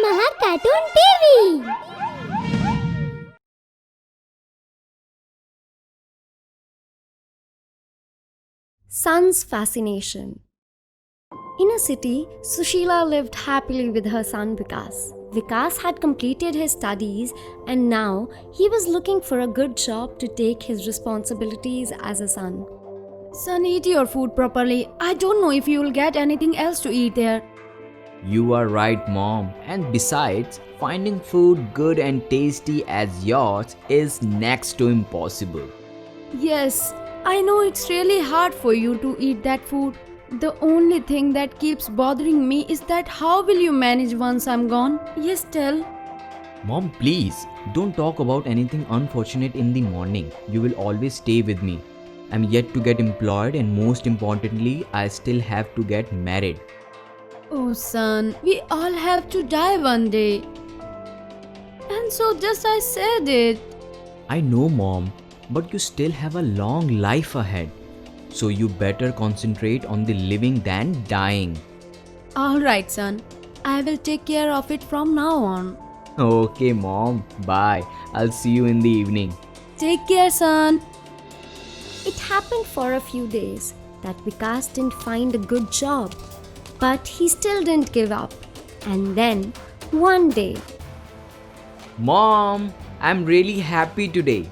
Maha Cartoon TV. Sun's fascination. In a city, Sushila lived happily with her son Vikas. Vikas had completed his studies and now he was looking for a good job to take his responsibilities as a son. Son, eat your food properly. I don't know if you will get anything else to eat there. You are right, Mom. And besides, finding food good and tasty as yours is next to impossible. Yes, I know it's really hard for you to eat that food. The only thing that keeps bothering me is that how will you manage once I'm gone? Yes, tell. Mom, please, don't talk about anything unfortunate in the morning. You will always stay with me. I'm yet to get employed and most importantly, I still have to get married. Oh, son, we all have to die one day. And so just I said it. I know, Mom, but you still have a long life ahead. So you better concentrate on the living than dying. Alright, son. I will take care of it from now on. Okay, Mom. Bye. I'll see you in the evening. Take care, son. It happened for a few days that Vikas didn't find a good job, but he still didn't give up. And then, one day, Mom, I'm really happy today.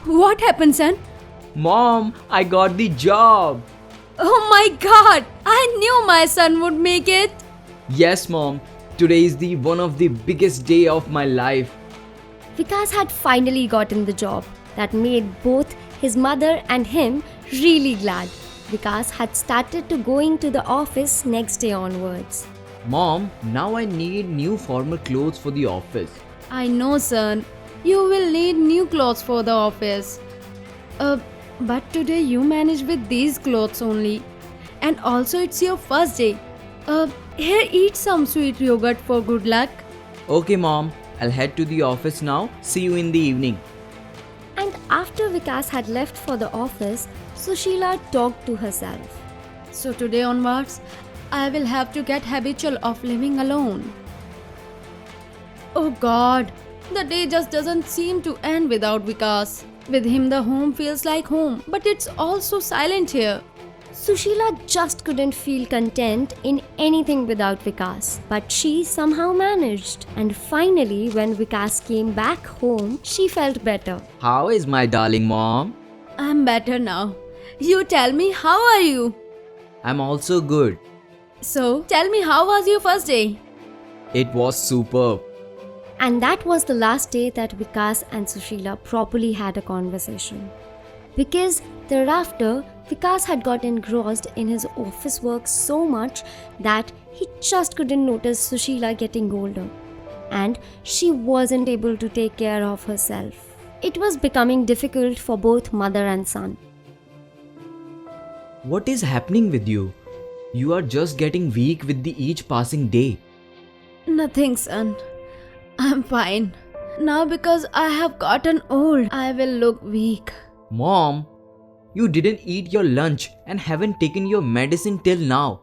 What happened, son? Mom, I got the job. Oh my god! I knew my son would make it! Yes, Mom. Today is the one of the biggest day of my life. Vikas had finally gotten the job that made both his mother and him really glad. Vikas had started to going to the office next day onwards. Mom, now I need new formal clothes for the office. I know, son. You will need new clothes for the office. But today you manage with these clothes only. And also it's your first day. Here, eat some sweet yogurt for good luck. Okay, Mom. I'll head to the office now. See you in the evening. And after Vikas had left for the office, Sushila talked to herself. So today onwards, I will have to get habitual of living alone. Oh God, the day just doesn't seem to end without Vikas. With him, the home feels like home, but it's also silent here. Sushila just couldn't feel content in anything without Vikas, but she somehow managed. And finally, when Vikas came back home, she felt better. How is my darling Mom? I'm better now. You tell me, how are you? I'm also good. So, tell me, how was your first day? It was superb. And that was the last day that Vikas and Sushila properly had a conversation. Because thereafter, Vikas had got engrossed in his office work so much that he just couldn't notice Sushila getting older. And she wasn't able to take care of herself. It was becoming difficult for both mother and son. What is happening with you? You are just getting weak with the each passing day. Nothing, son. I'm fine. Now because I have gotten old, I will look weak. Mom, you didn't eat your lunch and haven't taken your medicine till now.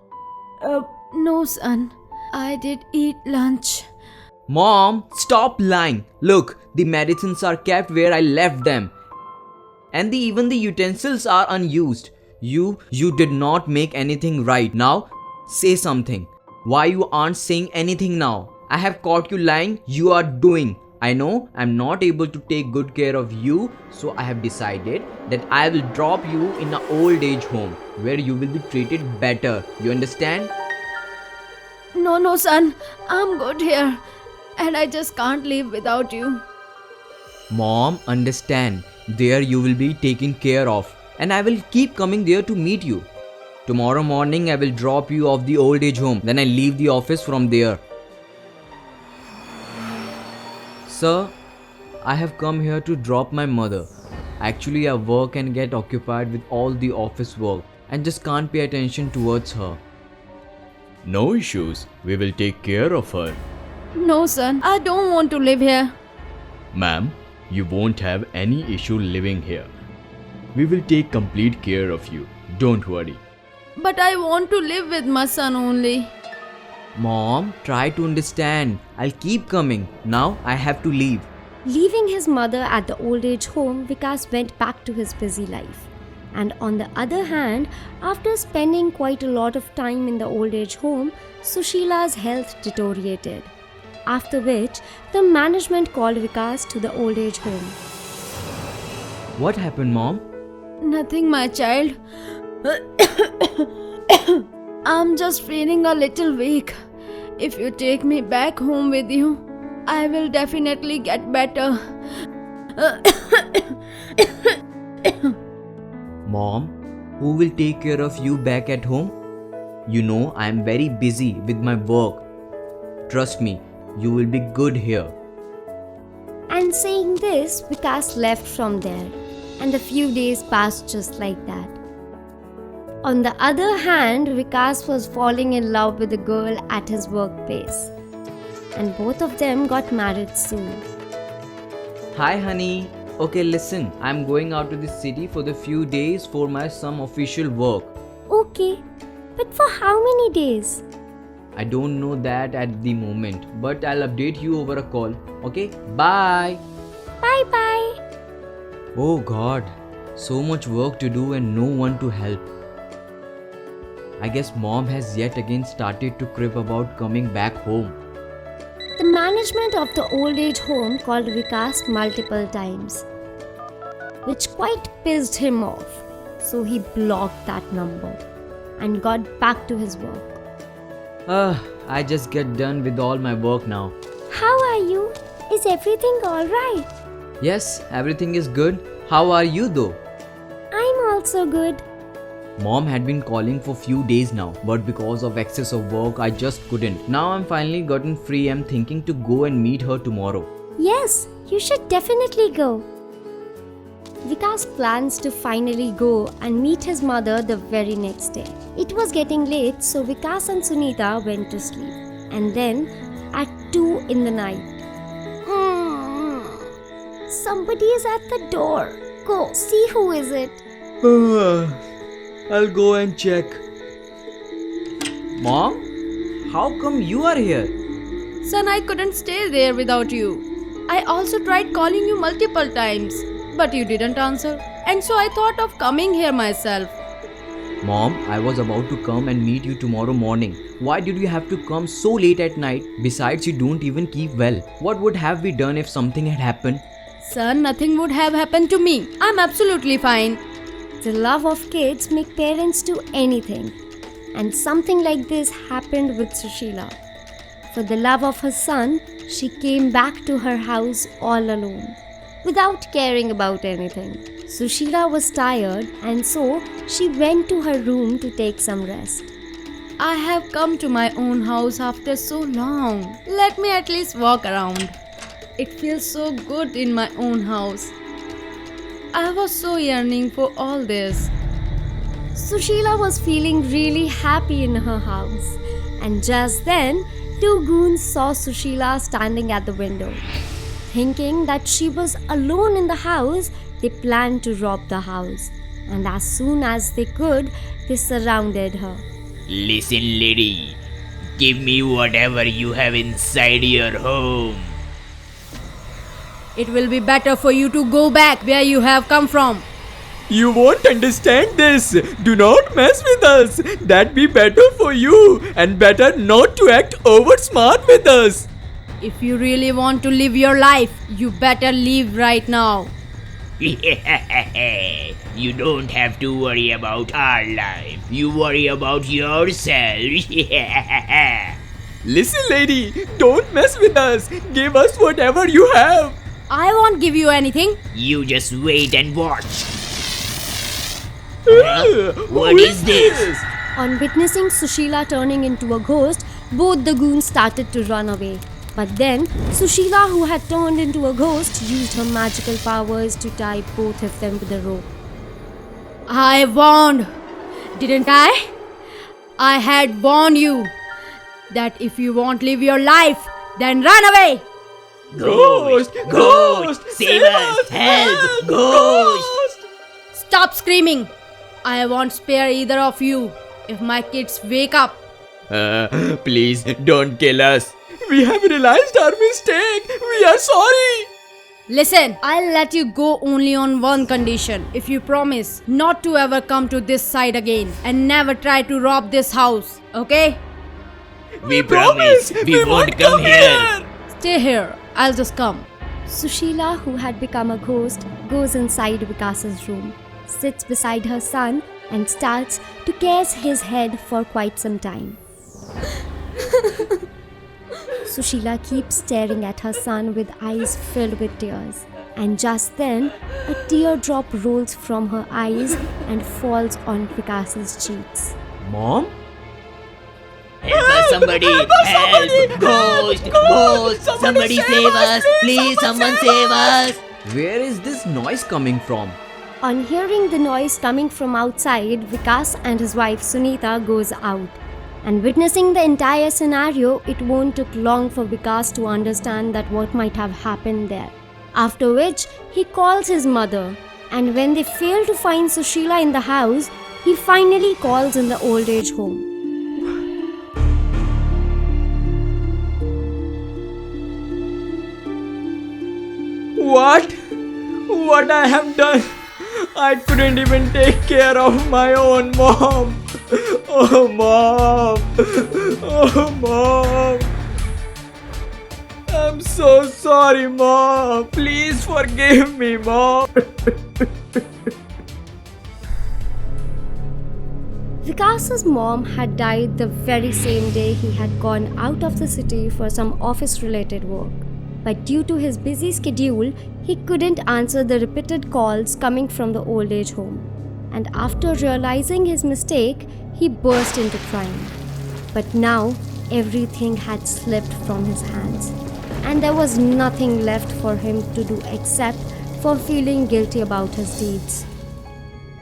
No, son. I did eat lunch. Mom, stop lying. Look, the medicines are kept where I left them. And even the utensils are unused. You did not make anything right. Now, say something. Why you aren't saying anything now? I have caught you lying. You are doing. I know I'm not able to take good care of you, so I have decided that I will drop you in an old age home where you will be treated better. You understand? No, son. I'm good here. And I just can't live without you. Mom, understand. There you will be taken care of. And I will keep coming there to meet you. Tomorrow morning I will drop you off the old age home. Then I leave the office from there. Sir, I have come here to drop my mother. Actually, I work and get occupied with all the office work and just can't pay attention towards her. No issues. We will take care of her. No, son. I don't want to live here. Ma'am, you won't have any issue living here. We will take complete care of you. Don't worry. But I want to live with my son only. Mom, try to understand. I'll keep coming. Now I have to leave. Leaving his mother at the old age home, Vikas went back to his busy life. And on the other hand, after spending quite a lot of time in the old age home, Sushila's health deteriorated. After which, the management called Vikas to the old age home. What happened, Mom? Nothing, my child. I'm just feeling a little weak. If you take me back home with you, I will definitely get better. Mom, who will take care of you back at home? You know I am very busy with my work. Trust me, you will be good here. And saying this, Vikas left from there. And a few days passed just like that. On the other hand, Vikas was falling in love with a girl at his workplace. And both of them got married soon. Hi honey. Okay, listen, I'm going out to the city for the few days for my some official work. Okay, but for how many days? I don't know that at the moment, but I'll update you over a call. Okay? Bye. Bye bye. Oh God, so much work to do and no one to help. I guess mom has yet again started to crib about coming back home. The management of the old age home called Vikas multiple times, which quite pissed him off. So he blocked that number and got back to his work. I just get done with all my work now. How are you? Is everything alright? Yes, everything is good. How are you though? I'm also good. Mom had been calling for few days now, but because of excess of work, I just couldn't. Now I'm finally gotten free. I'm thinking to go and meet her tomorrow. Yes, you should definitely go. Vikas plans to finally go and meet his mother the very next day. It was getting late, so Vikas and Sunita went to sleep. And then, at 2 in the night, somebody is at the door. Go, see who is it. I'll go and check. Mom, how come you are here? Son, I couldn't stay there without you. I also tried calling you multiple times, but you didn't answer. And so I thought of coming here myself. Mom, I was about to come and meet you tomorrow morning. Why did you have to come so late at night? Besides, you don't even keep well. What would have we done if something had happened? Son, nothing would have happened to me. I'm absolutely fine. The love of kids make parents do anything. And something like this happened with Sushila. For the love of her son, she came back to her house all alone, without caring about anything. Sushila was tired and so she went to her room to take some rest. I have come to my own house after so long. Let me at least walk around. It feels so good in my own house. I was so yearning for all this. Sushila was feeling really happy in her house. And just then, 2 goons saw Sushila standing at the window. Thinking that she was alone in the house, they planned to rob the house. And as soon as they could, they surrounded her. Listen, lady. Give me whatever you have inside your home. It will be better for you to go back where you have come from. You won't understand this. Do not mess with us. That'd be better for you. And better not to act over smart with us. If you really want to live your life, you better leave right now. You don't have to worry about our life. You worry about yourself. Listen, lady. Don't mess with us. Give us whatever you have. I won't give you anything. You just wait and watch. What is this? On witnessing Sushila turning into a ghost, both the goons started to run away. But then, Sushila, who had turned into a ghost, used her magical powers to tie both of them with a rope. I warned, didn't I? I had warned you that if you won't live your life, then run away. Ghost! Save us! Help! Ghost! Stop screaming. I won't spare either of you if my kids wake up. Please don't kill us. We have realized our mistake. We are sorry. Listen, I'll let you go only on one condition. If you promise not to ever come to this side again and never try to rob this house, okay? We promise we won't come here. Stay here. I'll just come. Sushila, who had become a ghost, goes inside Vikas's room, sits beside her son, and starts to caress his head for quite some time. Sushila keeps staring at her son with eyes filled with tears. And just then, a teardrop rolls from her eyes and falls on Vikas's cheeks. Mom? Help us, somebody! Help! Ghost! Somebody save us! Please, someone save us! Where is this noise coming from? On hearing the noise coming from outside, Vikas and his wife Sunita goes out. And witnessing the entire scenario, it won't take long for Vikas to understand that what might have happened there. After which, he calls his mother. And when they fail to find Sushila in the house, he finally calls in the old age home. What? What I have done? I couldn't even take care of my own mom. Oh, mom. Oh, mom. I'm so sorry, mom. Please forgive me, mom. Vikas's mom had died the very same day he had gone out of the city for some office-related work. But due to his busy schedule, he couldn't answer the repeated calls coming from the old age home. And after realizing his mistake, he burst into crying. But now, everything had slipped from his hands, and there was nothing left for him to do except for feeling guilty about his deeds.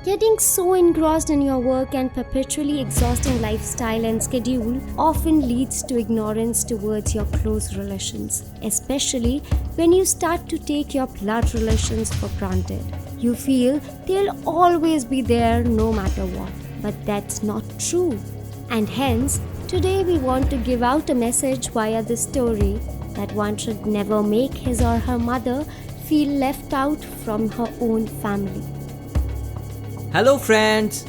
Getting so engrossed in your work and perpetually exhausting lifestyle and schedule often leads to ignorance towards your close relations, especially when you start to take your blood relations for granted. You feel they'll always be there no matter what, but that's not true. And hence, today we want to give out a message via this story that one should never make his or her mother feel left out from her own family. Hello, friends.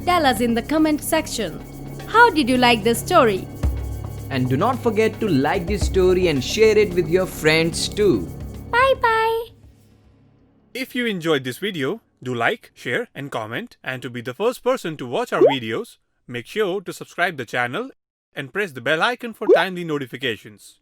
Tell us in the comment section. How did you like this story? And do not forget to like this story and share it with your friends too. Bye bye. If you enjoyed this video, do like, share and comment. And to be the first person to watch our videos, make sure to subscribe the channel and press the bell icon for timely notifications.